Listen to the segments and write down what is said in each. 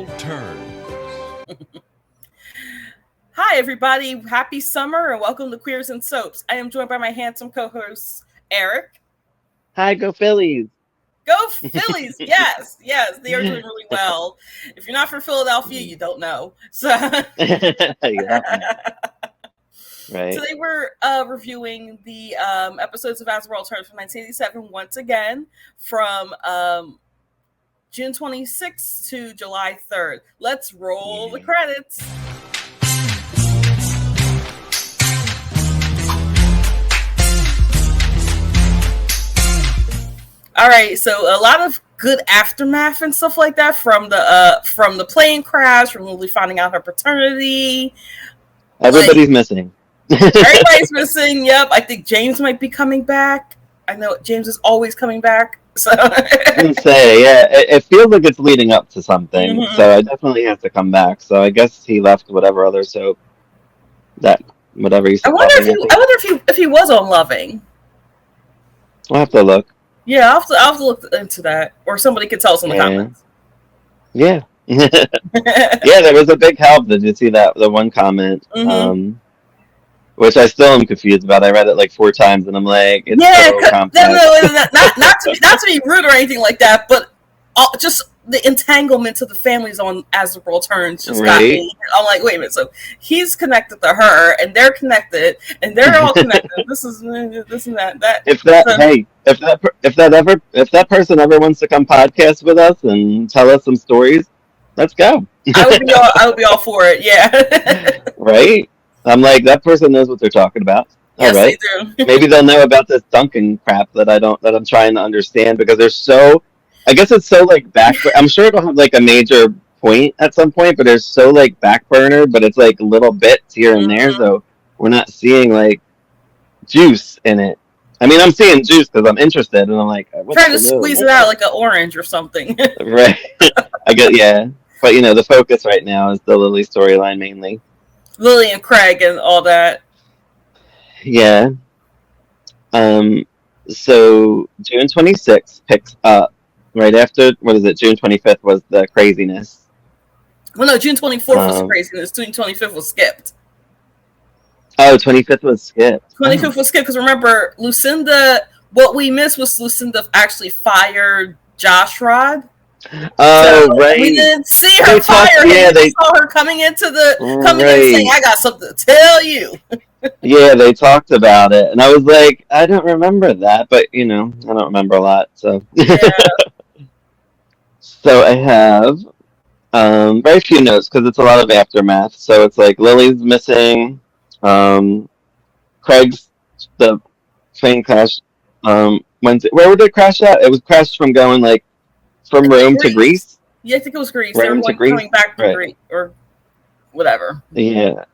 World Turns. Hi, everybody. Happy summer and welcome to Queers and Soaps. I am joined by my handsome co-host, Eric. Hi, go Phillies. Go Phillies. Yes, they are doing really well. If you're not from Philadelphia, you don't know. So Yeah. Right. Today we're reviewing the episodes of As the World Turns from 1987 once again from June 26th to July 3rd. Let's roll the credits. All right, so a lot of good aftermath and stuff like that from the plane crash, from Lily finding out her paternity. Everybody's missing. Everybody's missing. Yep, I think James might be coming back. I know James is always coming back. So I can say, yeah, it feels like it's leading up to something. Mhm. So I definitely have to come back. So I guess he left whatever other soap whatever he's. I wonder if he was on Loving. We'll have to look. Yeah, I'll have to look into that, or somebody could tell us in the comments. Yeah. Yeah, there was a big help. Did you see that? The one comment, which I still am confused about. I read it like 4 times, and I'm like, it's so complex. Not to be rude or anything like that, but just the entanglement of the families on As the World Turns just got me. I'm like, wait a minute. So he's connected to her, and they're connected, and they're all connected. This and that. If that person ever wants to come podcast with us and tell us some stories, let's go. I would be all for it. Yeah. Right. I'm like, that person knows what they're talking about. Yes, all right. They do. Maybe they'll know about this Duncan crap that I'm trying to understand, because they're so. I guess it's so like back. I'm sure it'll have like a major point at some point, but it's so like back burner. But it's like little bits here and there, so we're not seeing like juice in it. I mean, I'm seeing juice because I'm interested, and I'm like, trying to squeeze it out like an orange or something. Right. I get, yeah, but the focus right now is the Lily storyline mainly. Lily and Craig and all that. Yeah. So June 26th picks up right after, what is it? June 25th was the craziness. Well, no, June 24th was craziness. June 25th was skipped. Oh, 25th was skipped. 25th was skipped because remember, Lucinda. What we missed was Lucinda actually fired Josh Rod. Oh, so right. We didn't see her fire him. Yeah, they saw her coming in saying, "I got something to tell you." Yeah, they talked about it, and I was like, I don't remember that, but I don't remember a lot, so. Yeah. So I have very few notes because it's a lot of aftermath. So it's like Lily's missing, Craig's the plane crash. Where would it crash at? It was crashed from going like from Rome to Greece. Yeah, I think it was Greece. They were coming back to Greece or whatever. Yeah.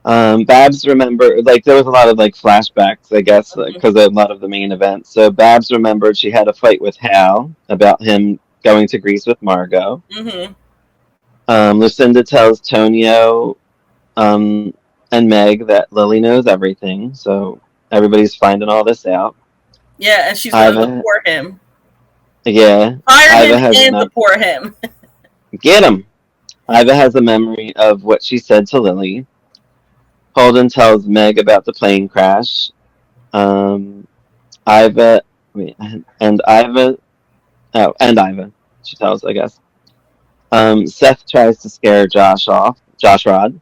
Babs remembered, like, there was a lot of like flashbacks, I guess, because of a lot of the main events. So Babs remembered she had a fight with Hal about him going to Greece with Margot. Lucinda tells Tonio and Meg that Lily knows everything, so everybody's finding all this out. Yeah, and she's going to deport him. Yeah. Fire him and deport him. Get him. Iva has a memory of what she said to Lily. Holden tells Meg about the plane crash. Iva, she tells, I guess. Seth tries to scare Josh Rod.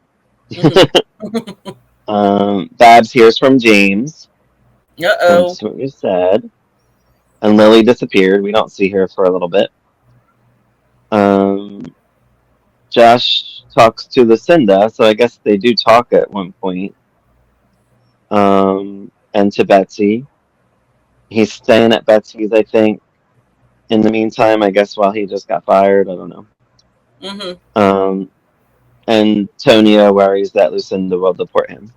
Babs hears from James. That's what you said. And Lily disappeared. We don't see her for a little bit. Josh talks to Lucinda, so I guess they do talk at one point. And to Betsy. He's staying at Betsy's, I think. In the meantime, I guess while he just got fired, I don't know. And Tonio worries that Lucinda will deport him.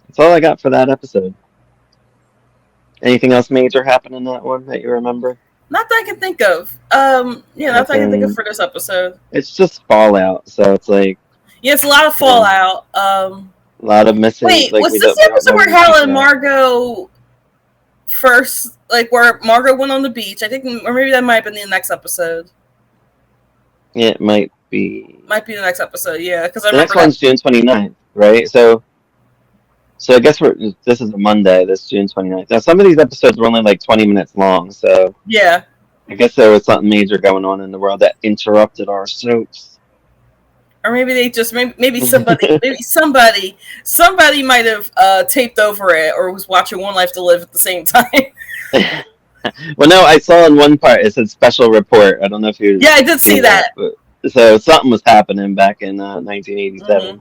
That's all I got for that episode. Anything else major happen in that one that you remember? Not that I can think of. Not that I can think of for this episode. It's just fallout, so it's like. Yeah, it's a lot of fallout. A lot of missing. Wait, was this the episode where Hal and Margot first, like where Margot went on the beach? I think, or maybe that might have been the next episode. It might be. Might be the next episode, yeah, because I The next remember that. one's June 29th, right? So I guess this is a Monday, this June 29th. Now, some of these episodes were only like 20 minutes long, so Yeah. I guess there was something major going on in the world that interrupted our soaps. Or maybe they just maybe somebody might have taped over it or was watching One Life to Live at the same time. Well, no, I saw in one part it said special report. I don't know if you Yeah, I did see that. So something was happening back in 1987. Mm-hmm.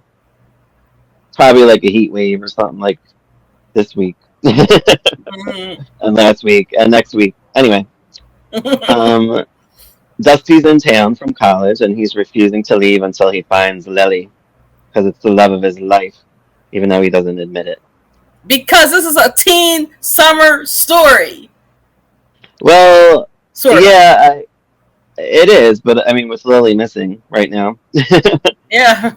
Probably like a heat wave or something like this week. Mm-hmm. And last week and next week. Anyway, Dusty's in town from college and he's refusing to leave until he finds Lily because it's the love of his life, even though he doesn't admit it. Because this is a teen summer story. Well, sort of. Yeah, it is, but I mean, with Lily missing right now. Yeah.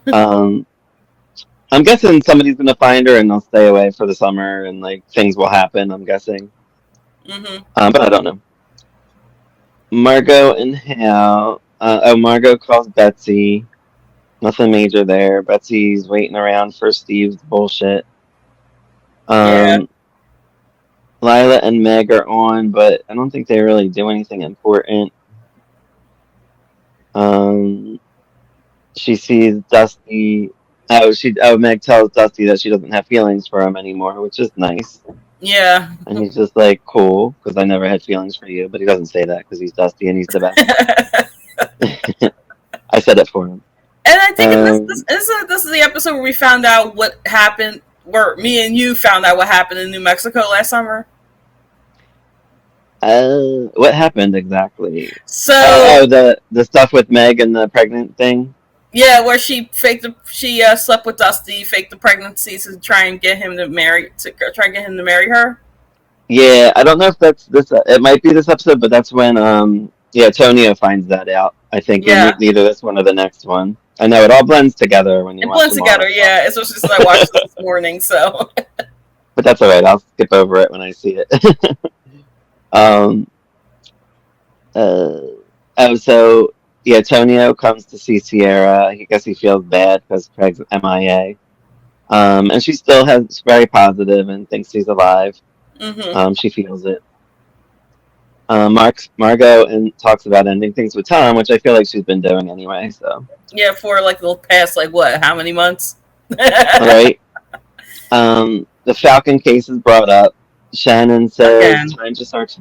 I'm guessing somebody's gonna find her and they'll stay away for the summer and like things will happen. I'm guessing, Mm-hmm. but I don't know. Margot and Hal. Margot calls Betsy. Nothing major there. Betsy's waiting around for Steve's bullshit. Yeah. Lila and Meg are on, but I don't think they really do anything important. She sees Dusty. Meg tells Dusty that she doesn't have feelings for him anymore, which is nice. Yeah. And he's just like, cool, because I never had feelings for you. But he doesn't say that because he's Dusty and he's the best. I said it for him. And I think this is the episode where we found out what happened, where me and you found out what happened in New Mexico last summer. What happened exactly? So the stuff with Meg and the pregnant thing. Yeah, where she slept with Dusty, faked the pregnancy to try and get him to marry her. Yeah, I don't know if that's this. It might be this episode, but that's when Tonio finds that out. I think in either this one or the next one. I know it all blends together when you watch blends together, yeah. Especially since I watched this morning, so. But that's all right. I'll skip over it when I see it. Tonio comes to see Sierra. I guess he feels bad because Craig's MIA. And she still is very positive and thinks he's alive. Mm-hmm. She feels it. Margot talks about ending things with Tom, which I feel like she's been doing anyway. So yeah, for like the past how many months? Right. The Falcon case is brought up. Shannon says time to search.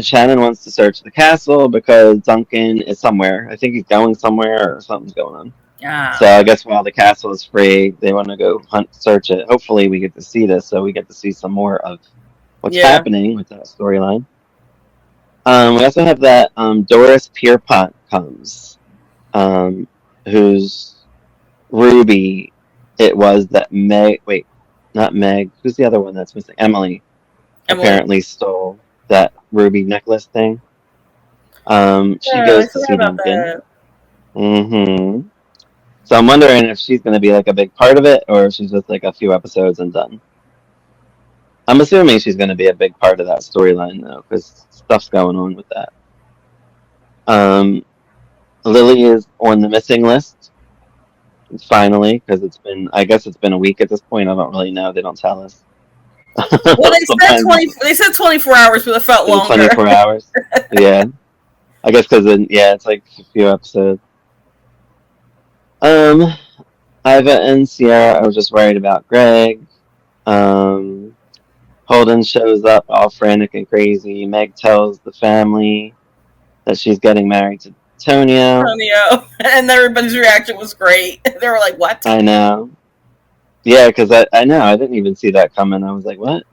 Shannon wants to search the castle because Duncan is somewhere. I think he's going somewhere or something's going on. Yeah. So I guess while the castle is free, they want to go search it. Hopefully, we get to see this, so we get to see some more of what's happening with that storyline. We also have that Doris Pierpont comes, who's Ruby. It was that Meg. Wait, not Meg. Who's the other one that's missing? Emily. Apparently stole that ruby necklace thing. She goes to see Duncan. Mm-hmm. So I'm wondering if she's going to be like a big part of it, or if she's just like a few episodes and done. I'm assuming she's going to be a big part of that storyline though, because stuff's going on with that. Lily is on the missing list. Finally, because I guess it's been a week at this point. I don't really know. They don't tell us. Well, they said 24 hours, but it felt longer. 24 hours. Yeah. I guess because it's like a few episodes. Iva and Sierra are just worried about Greg. Holden shows up all frantic and crazy. Meg tells the family that she's getting married to Tonio. And everybody's reaction was great. They were like, what? I know. Yeah, because I know. I didn't even see that coming. I was like, what?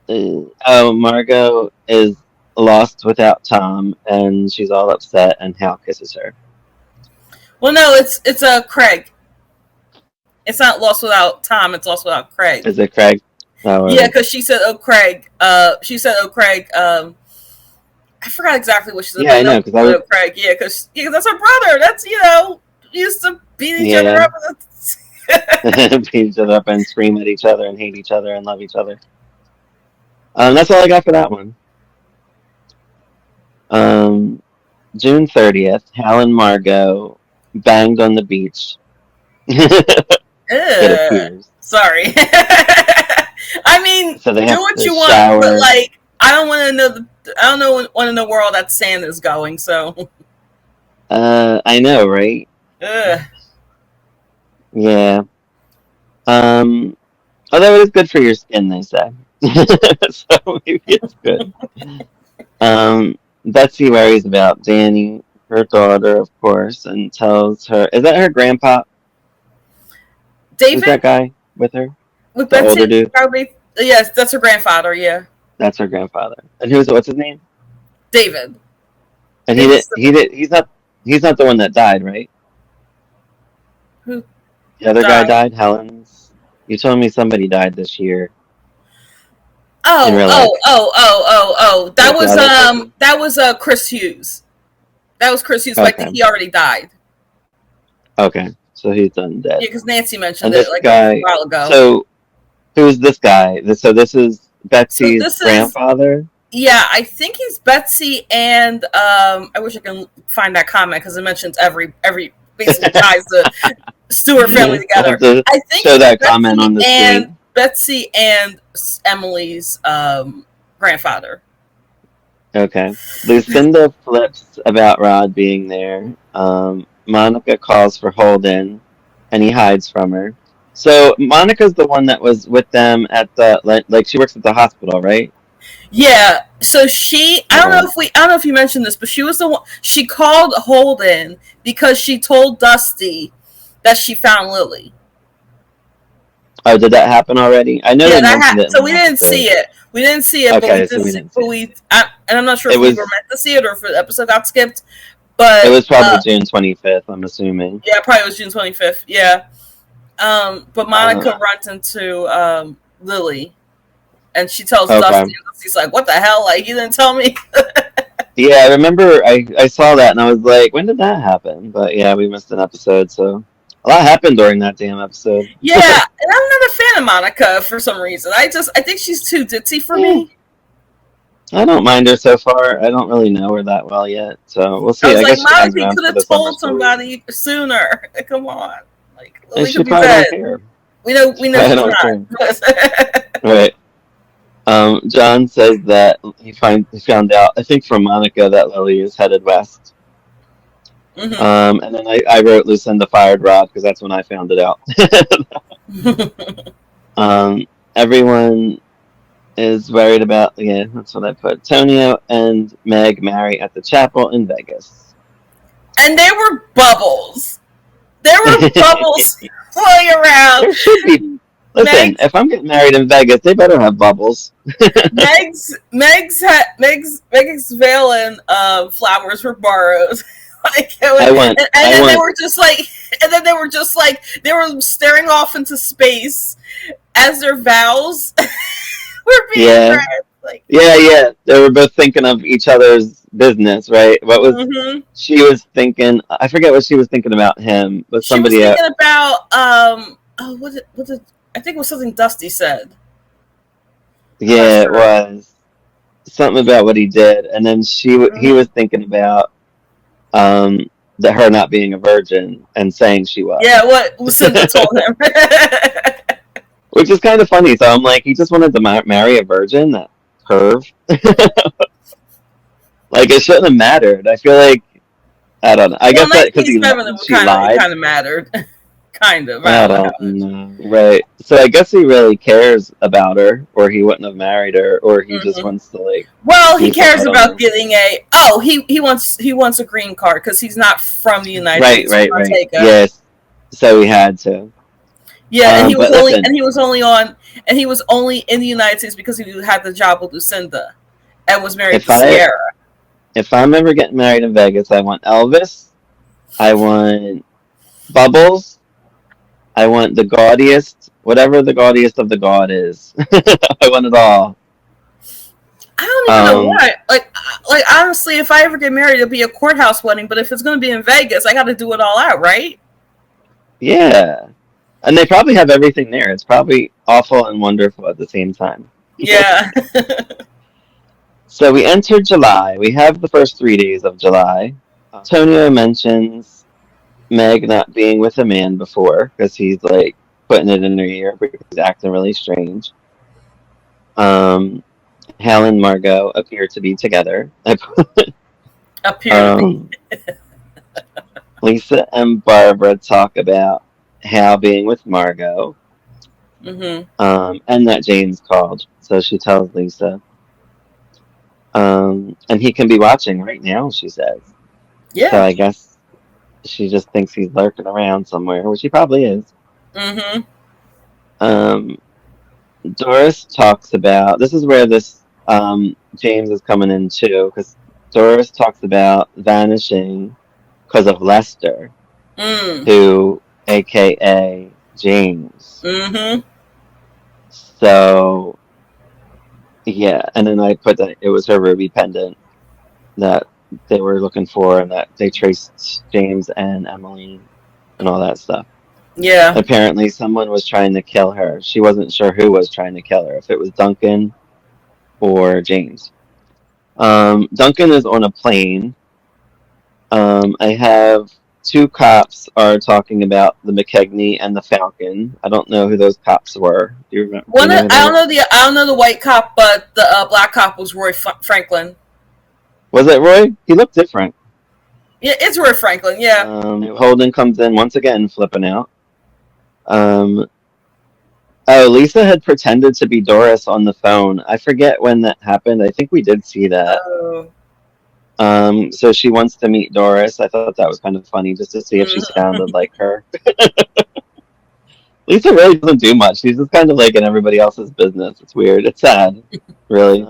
Margot is lost without Tom, and she's all upset, and Hal kisses her. Well, no, it's Craig. It's not lost without Tom. It's lost without Craig. Is it Craig? Oh, yeah, because she said, "Oh, Craig." She said, "Oh, Craig." I forgot exactly what she said. Yeah, I know. Because Craig. Yeah, because that's her brother. That's used to beat each other up. Beat each other up and scream at each other and hate each other and love each other. That's all I got for that one. Um, June 30th, Hal and Margot banged on the beach. It appears. Sorry. I mean, So they do have what to you want, but shower. like, I don't want to know. I don't know. Want to know where all that sand is going. So, I know, right? ugh. Yeah. Um, Although it is good for your skin, they say. So maybe it's good. Betsy worries about Danny, her daughter, of course, and tells her, is that her grandpa? Who's that David guy with her? with The Betsy, older dude? probably. Yes, that's her grandfather. Yeah, That's her grandfather. And what's his name? David. And David's he's not the one that died, right? who The other guy died. died, Helen's. You told me somebody died this year in Oh, real life. oh, oh, oh, oh, oh. Was the other person? That was Chris Hughes. That was Chris Hughes, but I think Okay. he already died. Okay. So he's done Yeah, dead. because Nancy mentioned And it this like a guy, while ago. so who's this guy? So this is So Betsy's this is grandfather? yeah, I think he's Betsy and I wish I can find that comment because it mentions every basically ties the Stewart family I'll have together. to I think show he's that comment on the screen. Betsy and Emily's grandfather. Okay. Lucinda flips about Rod being there. Monica calls for Holden, and he hides from her. So Monica's the one that was with them at the like she works at the hospital, right? Yeah, so Okay. I don't know if you mentioned this, but she was the one she called Holden because she told Dusty that she found Lily. Oh, did that happen already? I know Yeah, they mentioned it in so one we didn't see episode. it. We didn't see it, but we Okay, so did we see, didn't see it. and I'm not sure It if we were was meant to see it or if the episode got skipped. it But was probably June 25th, I'm assuming. yeah, probably it was June 25th. Yeah. But Uh, Monica runs into Lily, and she tells okay. Dusty, and Dusty's like, "What the hell? Like, you didn't tell me." Yeah, I remember I saw that and I was like, when did that happen? But yeah, we missed an episode, so a lot happened during that damn episode. Yeah, and I'm not a fan of Monica for some reason. I think she's too ditzy for Eh, me. I don't mind her so far. I don't really know her that well yet, so we'll I see. was I like, guess she hangs Monica, you around could for have the summer told stories. somebody sooner. Come on, like And Lily she could be probably don't dead. care. We She know probably she's don't care. not. Right. John says that he found out, I think from Monica, that Lily is headed west. Hmm. And then I wrote Lucinda fired Rod because that's when I found it out. um, Everyone is worried about, yeah, that's what I put. Tonio and Meg marry at the chapel in Vegas. And there were bubbles. There were bubbles flying around. There should be. Listen, Meg's if I'm getting married in Vegas, they better have bubbles. Meg's veil and flowers were borrowed. Like and I then they want, were just like they were staring off into space as their vows were being yeah, read. Like, yeah. They were both thinking of each other's business, right? mm-hmm. She was thinking? I forget what she was thinking about him, but She was somebody else. thinking about oh what did I think it was something Dusty said. I'm not Yeah, it sure. was something about what he did, and then he Mm-hmm. was thinking about um, that her not being a virgin and saying she Yeah, was, what Lucinda told him. which is kind of funny. So I'm like, he just wanted to marry a virgin, that perv. Like it shouldn't have mattered. I feel like I don't know. I Well, guess that because 1987, she it lied. kind of mattered, kind of. I I don't know. don't know. Right. So I guess he really cares about her, or he wouldn't have married her, or he just Hmm. wants to like Well, he do something. cares I don't about know. getting he wants a green card because he's not from the United Right, States. right, From right. Montego. Yes. So he had to. Yeah, But listen, and he was only in the United States because he had the job with Lucinda and was married if to I Sierra. if I'm ever getting married in Vegas, I want Elvis. I want Bubbles. I want the gaudiest, whatever the gaudiest of the god is. I want it all. I don't even know Um, what. Like honestly, if I ever get married, it'll be a courthouse wedding. But if it's going to be in Vegas, I got to do it all out, right? yeah. And they probably have everything there. It's probably awful and wonderful at the same time. Yeah. So we entered July. We have the first 3 days of July. Antonio mentions Meg not being with a man before because he's like putting it in her ear because he's acting really strange. Hal and Margot appear to be together. Appear to be. Lisa and Barbara talk about Hal being with Margot. And that James called. So she tells Lisa. And he can be watching right now, she says. Yeah. So I guess she just thinks he's lurking around somewhere, which he probably is. Doris talks about, this is where this James is coming in too, because Doris talks about vanishing because of Lester, who, aka James. So, yeah, and then I put that it was her ruby pendant that they were looking for, and that they traced James and Emily and all that stuff. Yeah. Apparently, someone was trying to kill her. She wasn't sure who was trying to kill her, if it was Duncan or James. Duncan is on a plane. I have two cops are talking about the McKegney and the Falcon. I don't know who those cops were. Do you remember? I don't know the white cop, but the black cop was Roy Franklin. Was it Roy? He looked different. Yeah, it's Roy Franklin. Yeah. Holden comes in once again, flipping out. Lisa had pretended to be Doris on the phone. I forget when that happened. I think we did see that. So she wants to meet Doris. I thought that was kind of funny, just to see if she sounded like her. Lisa really doesn't do much. She's just kind of like in everybody else's business. It's weird. It's sad, really.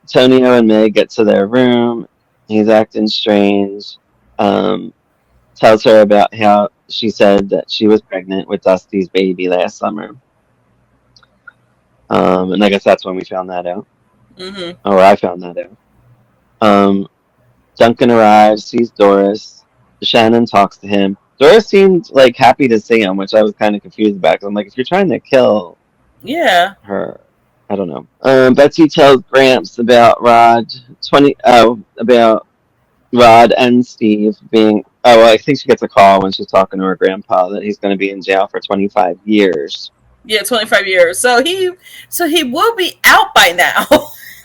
Tonio and Meg get to their room. He's acting strange. Tells her about how she said that she was pregnant with Dusty's baby last summer. And I guess that's when we found that out. Or I found that out. Duncan arrives, sees Doris. Shannon talks to him. Doris seemed like happy to see him, which I was kind of confused about. Because I'm like, if you're trying to kill her, I don't know. Betsy tells Gramps about Rod and Steve being. Oh, well, I think she gets a call when she's talking to her grandpa that he's going to be in jail for 25 years. Yeah, 25 years. So he will be out by now.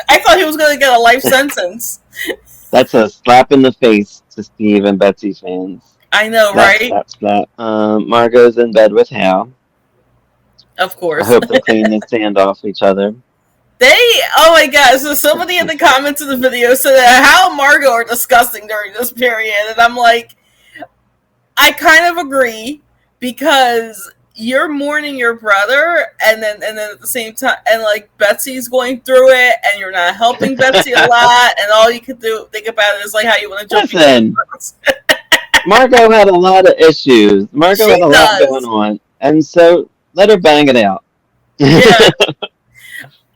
I thought he was going to get a life sentence. That's a slap in the face to Steve and Betsy fans. I know, right? Slap. Margot's in bed with Hal. Of course. I hope they clean the sand off each other. Oh my god, so somebody in the comments of the video said that Hal and Margot are disgusting during this period, and I'm like, I kind of agree, because you're mourning your brother, and then at the same time, and like Betsy's going through it, and you're not helping Betsy a lot, and all you can think about it is like how you want to jump. Listen, Margot had a lot of issues. Margot had a lot going on, and so let her bang it out. Yeah.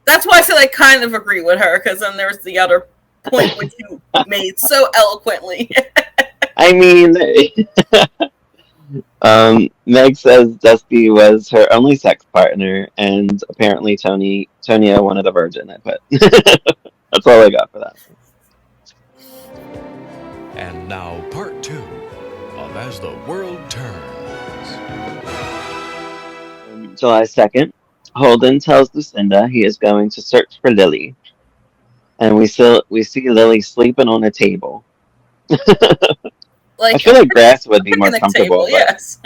That's why I said I kind of agree with her, because then there's the other point which you made so eloquently. I mean, Meg says Dusty was her only sex partner, and apparently Tonio wanted a virgin. I put. That's all I got for that. And now part 2 of As the World Turns. July 2nd. Holden tells Lucinda he is going to search for Lily, and we see Lily sleeping on a table. I feel like grass would be more comfortable. Table, yes.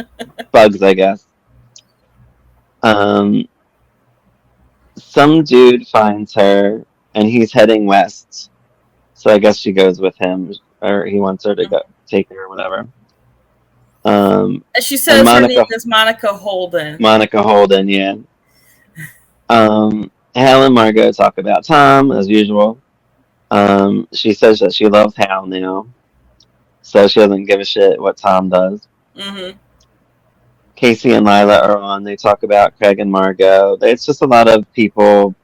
Bugs, I guess. Some dude finds her, and he's heading west. So I guess she goes with him, or he wants her to go take her, or whatever. She says her name is Monica Holden. Monica Holden, yeah. Hal and Margot talk about Tom, as usual. She says that she loves Hal now, so she doesn't give a shit what Tom does. Casey and Lila are on. They talk about Craig and Margot. It's just a lot of people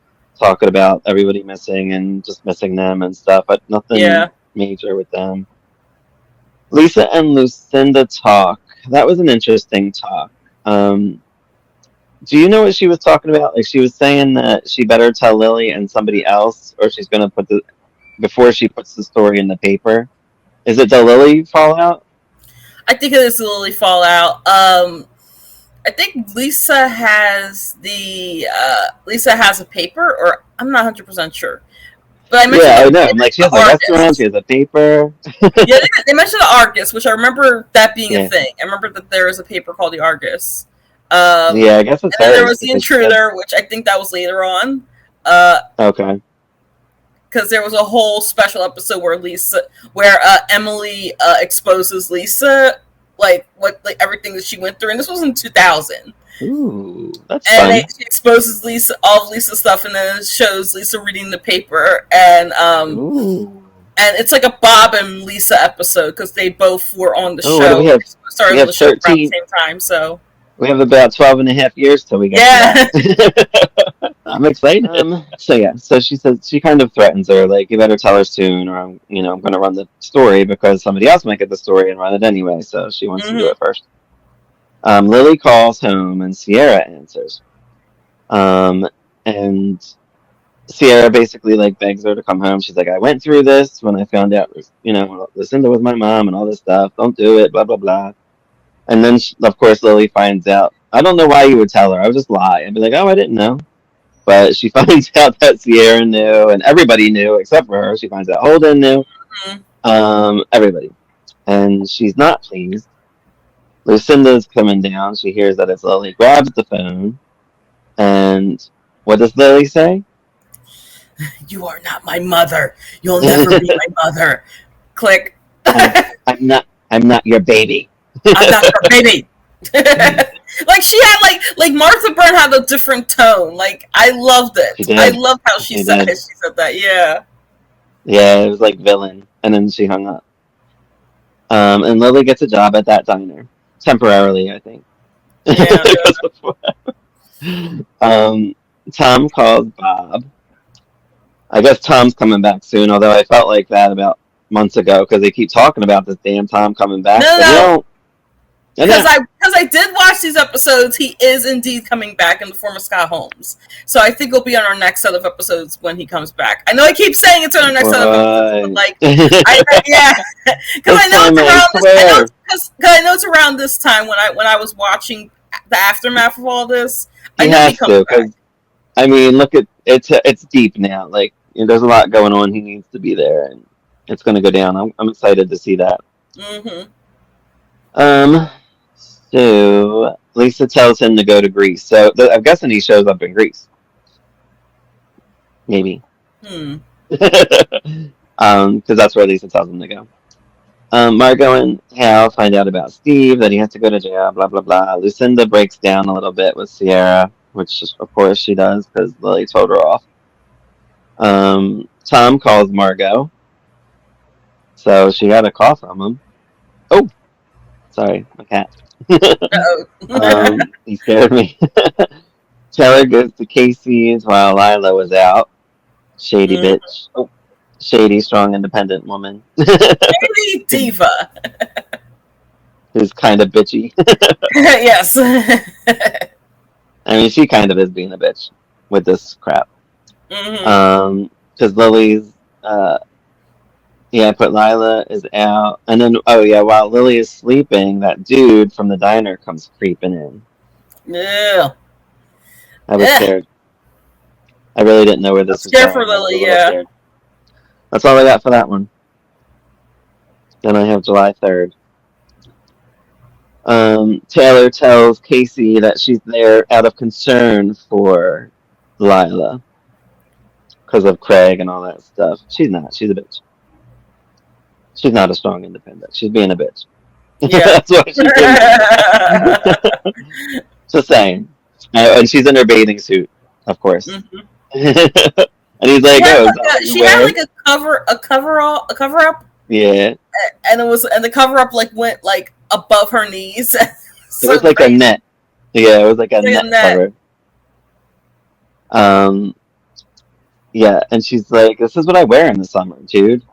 talking about everybody missing and just missing them and stuff, but nothing major with them. Lisa and Lucinda talk. That was an interesting talk. Do you know what she was talking about? Like, she was saying that she better tell Lily and somebody else, or she's going to put before she puts the story in the paper. Is it the Lily fallout? I think it is Lily Fallout. I think Lisa has a paper, or I'm not 100% sure. But I mentioned Yeah, I know. I'm like, she the has a restaurant, she Argus. has a paper. Yeah, they mentioned the Argus, which I remember that being a Yeah. thing. I remember that there is a paper called the Argus. Yeah, I guess And it's then there hers was the because she has. Intruder, which I think that was later on. Okay. Because there was a whole special episode where Emily exposes Lisa, like everything that she went through, and this was in 2000. Ooh, that's And fun. she exposes all of Lisa's stuff, and then it shows Lisa reading the paper, Ooh. and it's like a Bob and Lisa episode because they both were on the Oh, what do we show. have? Started We on have the show around the 13. same time, so We have about 12 and a half years till we get yeah. to that. I'm excited. So she says, she kind of threatens her, like, you better tell her soon, or I'm going to run the story because somebody else might get the story and run it anyway. So she wants to do Mhm. it first. Lily calls home and Sierra answers. And Sierra basically like begs her to come home. She's like, I went through this when I found out, Lucinda was my mom and all this stuff. Don't do it, blah, blah, blah. And then, of course, Lily finds out. I don't know why you would tell her. I would just lie and be like, oh, I didn't know. But she finds out that Sierra knew, and everybody knew except for her. She finds out Holden knew. Everybody. And she's not pleased. Lucinda's coming down. She hears that it's Lily, grabs the phone, and what does Lily say? You are not my mother. You'll never be my mother. Click. I'm not your baby. I'm not your baby. Like she had like Martha Byrne had a different tone. Like I loved it. She did. I loved how she said did. that. Yeah. Yeah, it was like villain, and then she hung up. And Lily gets a job at that diner temporarily, I think. Yeah. Tom calls Bob. I guess Tom's coming back soon, although I felt like that about months ago because they keep talking about this damn Tom coming back. No. Because I did watch these episodes, he is indeed coming back in the form of Scott Holmes. So I think it'll be on our next set of episodes when he comes back. I know I keep saying it's on our next set of episodes, but like, yeah, because I know it's around this time when I was watching the aftermath of all this. I know he comes back. I mean, look at it's deep now. Like there's a lot going on. He needs to be there, and it's going to go down. I'm excited to see that. So Lisa tells him to go to Greece. So I'm guessing he shows up in Greece. Maybe. Because that's where Lisa tells him to go. Margot and Hal find out about Steve, that he has to go to jail, blah, blah, blah. Lucinda breaks down a little bit with Sierra, which of course she does because Lily told her off. Tom calls Margot. So she got a call from him. Oh, sorry, my cat. He scared me. Taylor goes to Casey's while Lila was out. Shady bitch. Oh, shady, strong, independent woman. Shady diva. Who's kind of bitchy. Yes. I mean, she kind of is being a bitch with this crap. Because Lily's, but Lila is out. And then, while Lily is sleeping, that dude from the diner comes creeping in. Yeah. I was scared. I really didn't know where this was going. Scared for Lily, yeah. Scared. That's all I got for that one. Then I have July 3rd. Taylor tells Casey that she's there out of concern for Lila. Because of Craig and all that stuff. She's not. She's a bitch. She's not a strong independent. She's being a bitch. Yeah. That's what she's doing. Just saying. And she's in her bathing suit, of course. And he's like, she had like a cover up. Yeah. And the cover up like went like above her knees. So it was like a net. Yeah, it was like a net cover. Yeah, and she's like, this is what I wear in the summer, dude.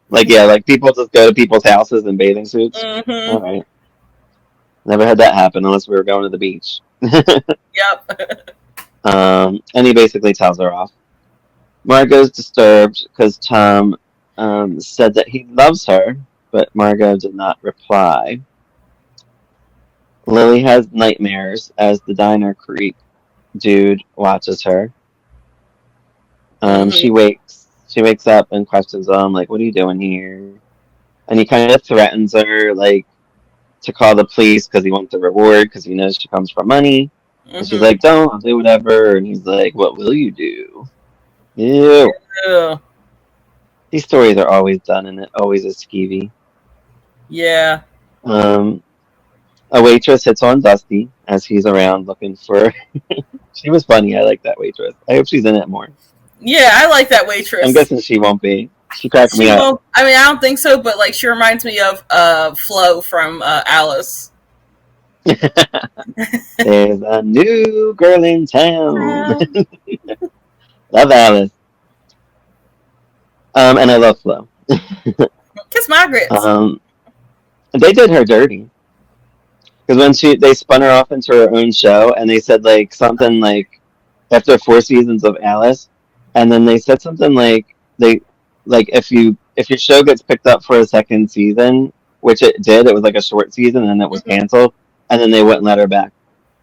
Like people just go to people's houses in bathing suits. All right. Never had that happen unless we were going to the beach. Yep. And he basically tells her off. Margot's disturbed because Tom said that he loves her, but Margot did not reply. Lily has nightmares as the diner creep dude watches her. Mm-hmm. She wakes up and questions him, like, what are you doing here? And he kind of threatens her, like, to call the police because he wants a reward because he knows she comes for money. And she's Mm-hmm. like, don't, I'll do whatever. And he's like, what will you do? Ew. Yeah. These stories are always done and it always is skeevy. Yeah. Um, a waitress hits on Dusty as he's around looking for. She was funny. I like that waitress. I hope she's in it more. Yeah, I like that I'm waitress. guessing she won't be. She cracked me She up. won't. I mean, I don't think so, but like, she reminds me of Flo from Alice. There's a new girl in town. Love Alice. And I love Flo. Kiss my grits. They did her dirty because when they spun her off into her own show, and they said like something like after 4 seasons of Alice, and then they said something like they like if your show gets picked up for a second season, which it did, it was like a short season, and it was canceled, and then they wouldn't let her back.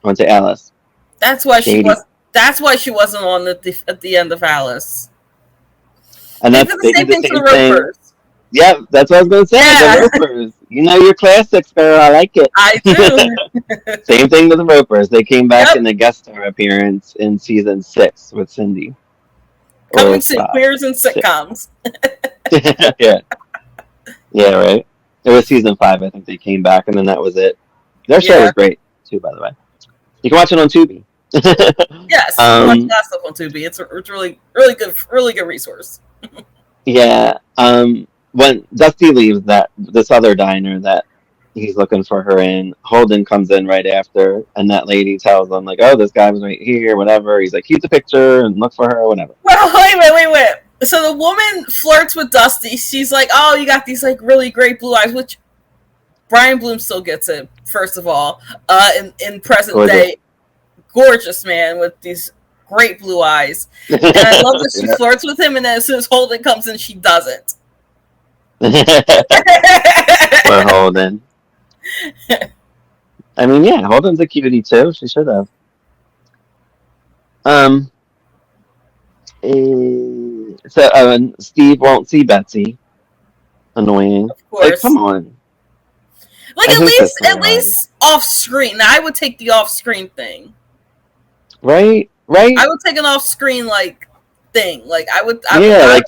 Went to Alice. That's why she Shady. was. That's why she wasn't on at the end of Alice. And They that's did the they same did the thing for same the thing. Ropers. Yeah, that's what I was gonna say. Yeah. The Ropers. You know your classics, girl. I like it. I do. Same thing with the Ropers. They came back Yep. in a guest star appearance in season 6 with Cindy. Coming Or soon, 5. queers and sitcoms. Yeah. Yeah, right. It was season 5, I think they came back, and then that was it. Their show Yeah. was great, too, by the way. You can watch it on Tubi. Yes, you can watch a lot of stuff on Tubi. It's really good resource. Yeah. When Dusty leaves this other diner that he's looking for her in, Holden comes in right after, and that lady tells him like, "Oh, this guy was right here, whatever." He's like, "Keep the picture and look for her, whatever." Well, wait. So the woman flirts with Dusty. She's like, "Oh, you got these like really great blue eyes," which Brian Bloom still gets it. First of all, in present Gorgeous. day, gorgeous man with these great blue eyes, and I love that she flirts with him. And then as soon as Holden comes in, she doesn't. Poor Holden. I mean, yeah, Holden's a cutie too. She should have. So Steve won't see Betsy. Annoying. Of course. Like, come on. Like at least off screen. Now, I would take the off screen thing. Right. I would take an off screen like thing. Like I would be like,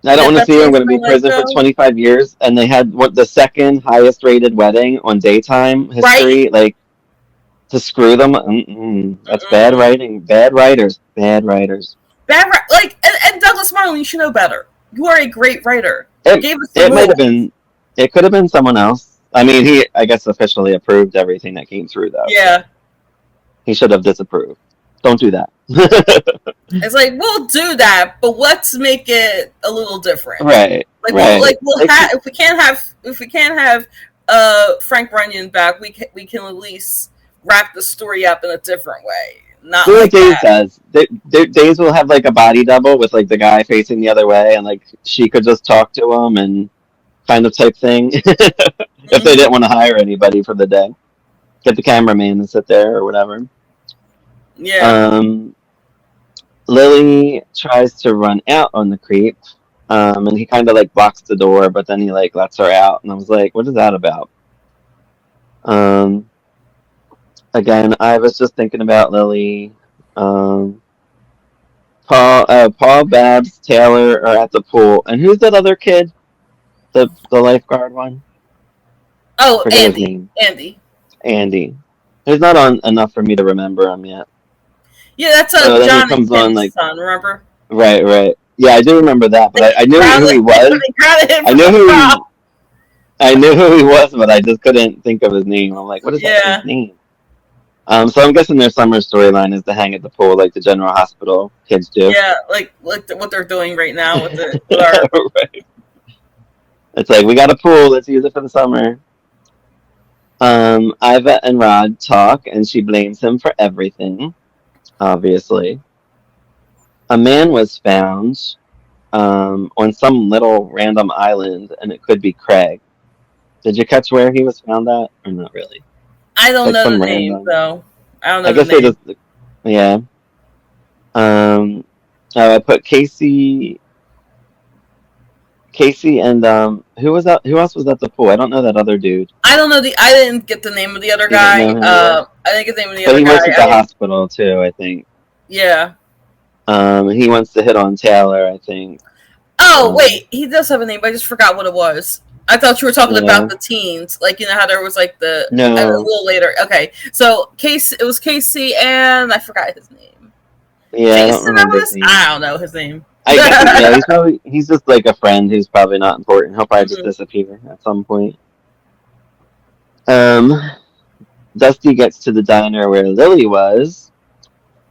I don't want to see her. I'm going to be in prison for 25 years, and they had the second highest rated wedding on daytime history. Right? Like, to screw them. That's bad writing. Bad writers. And Douglas Martin, you should know better. You are a great writer. It could have been someone else. I mean, he, I guess, officially approved everything that came through, though. Yeah. So he should have disapproved. Don't do that. It's like, we'll do that, but let's make it a little different. Right. If we can't have Frank Runyon back, we can at least wrap the story up in a different way. Not like Days does. Days will have like a body double with like the guy facing the other way, and like she could just talk to him and kind of type thing. If they didn't want to hire anybody for the day, get the cameraman to sit there or whatever. Yeah. Lily tries to run out on the creep, and he kind of like blocks the door, but then he like lets her out, and I was like, "What is that about?" Again, I was just thinking about Lily. Paul, Babs, Taylor are at the pool, and who's that other kid? The lifeguard one. Oh, Andy. Andy. He's not on enough for me to remember him yet. Yeah, that's John and Ken's son, remember? Right. Yeah, I do remember that, but I knew who he was. I knew who he was, but I just couldn't think of his name. I'm like, what is that his name? So I'm guessing their summer storyline is to hang at the pool like the General Hospital kids do. Yeah, like what they're doing right now with our... Right. It's like, we got a pool, let's use it for the summer. Iva and Rod talk, and she blames him for everything, obviously. a man was found on some little random island, and it could be Craig. Did you catch where he was found at, or not really? I It's don't like know the some name random. though. I don't I know the guess they name. just, yeah. Um, I put Casey, and who was that? Who else was at the pool? I don't know that other dude. I don't know the. I didn't get the name of the other You didn't guy. know him either, I didn't get the name of the but other he guy. works at the hospital too, I think. Yeah. He wants to hit on Taylor, I think. Oh wait, he does have a name, but I just forgot what it was. I thought you were talking Yeah. about the teens, like you know how there was like a No. little later. Okay, so Casey, it was Casey, and I forgot his name. Yeah, I don't Jason, remember his name. I don't know his name. I guess, yeah, he's just like a friend who's probably not important. He'll probably just Mhm. disappear at some point. Dusty gets to the diner where Lily was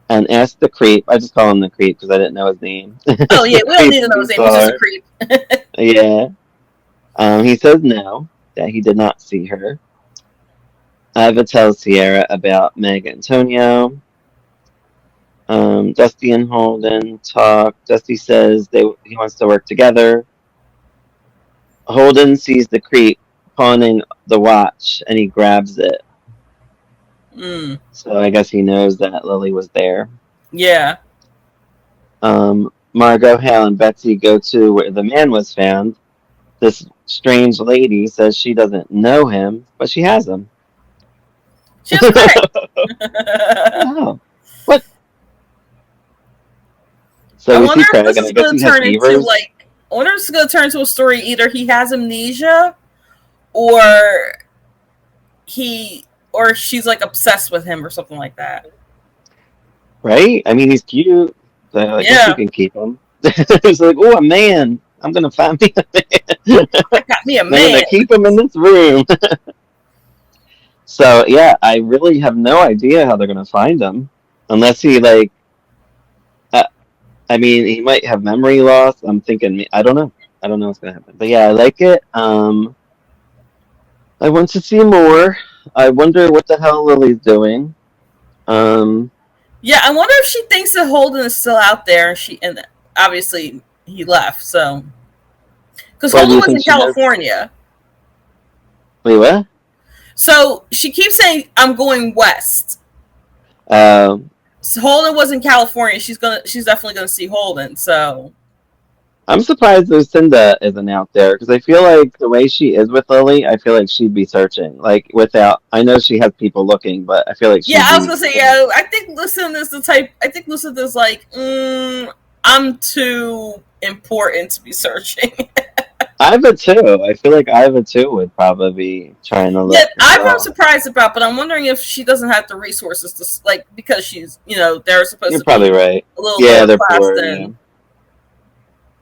and asks the creep. I just call him the creep because I didn't know his name. Oh yeah, The we don't creep need to know in his his name. He's just a bar. creep. Yeah. He says no, that he did not see her. Iva tells Sierra about Meg and Antonio. Dusty and Holden talk. Dusty says he wants to work together. Holden sees the creep pawning the watch and he grabs it. Mm. So I guess he knows that Lily was there. Yeah. Margot, Hal, and Betsy go to where the man was found. This strange lady says she doesn't know him, but she has him. She has Craig. Oh, what? So I we wonder see if Craig, this and is I guess going he to has turn into fevers. I wonder if it's going to turn into a story. Either he has amnesia, or she's like obsessed with him, or something like that. Right? I mean, he's cute. So I guess you Yeah, can keep him. It's like, oh, a man. I'm going to find me a man. I got me a I'm going man. to keep him in this room. So, yeah, I really have no idea how they're going to find him. Unless he, like, uh, I mean, he might have memory loss. I'm thinking, I don't know. I don't know what's going to happen. But yeah, I like it. I want to see more. I wonder what the hell Lily's doing. Um, Yeah, I wonder if she thinks that Holden is still out there, and obviously he left. So because why do Holden you was think in she knows? California, Wait, what? so she keeps saying I'm going west. Um, So Holden was in California. She's definitely gonna see Holden. So I'm surprised Lucinda isn't out there because I feel like the way she is with Lily, I feel like she'd be searching. Like without, I know she has people looking, but I feel like yeah, she'd I was be gonna say looking. yeah. I think Lucinda's the type. I think Lucinda's like I'm too important to be searching. Iva too. I feel like Iva too would probably be trying to Yeah, look as I'm well. surprised about, but I'm wondering if she doesn't have the resources to like because she's they're supposed You're to be probably right. a little Yeah, lower they're class poor. Yeah, than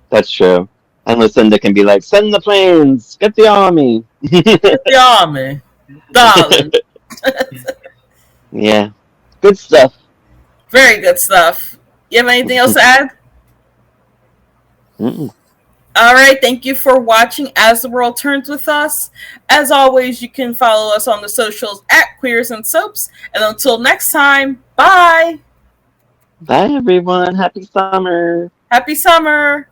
that's true. And Lucinda can be like, send the planes, get the army. the army, darling. Yeah, good stuff. Very good stuff. You have anything else to add? Mm-mm. All right, thank you for watching As the World Turns with us. As always, you can follow us on the socials at Queers and Soaps. And until next time, bye. Bye everyone. Happy summer. Happy summer.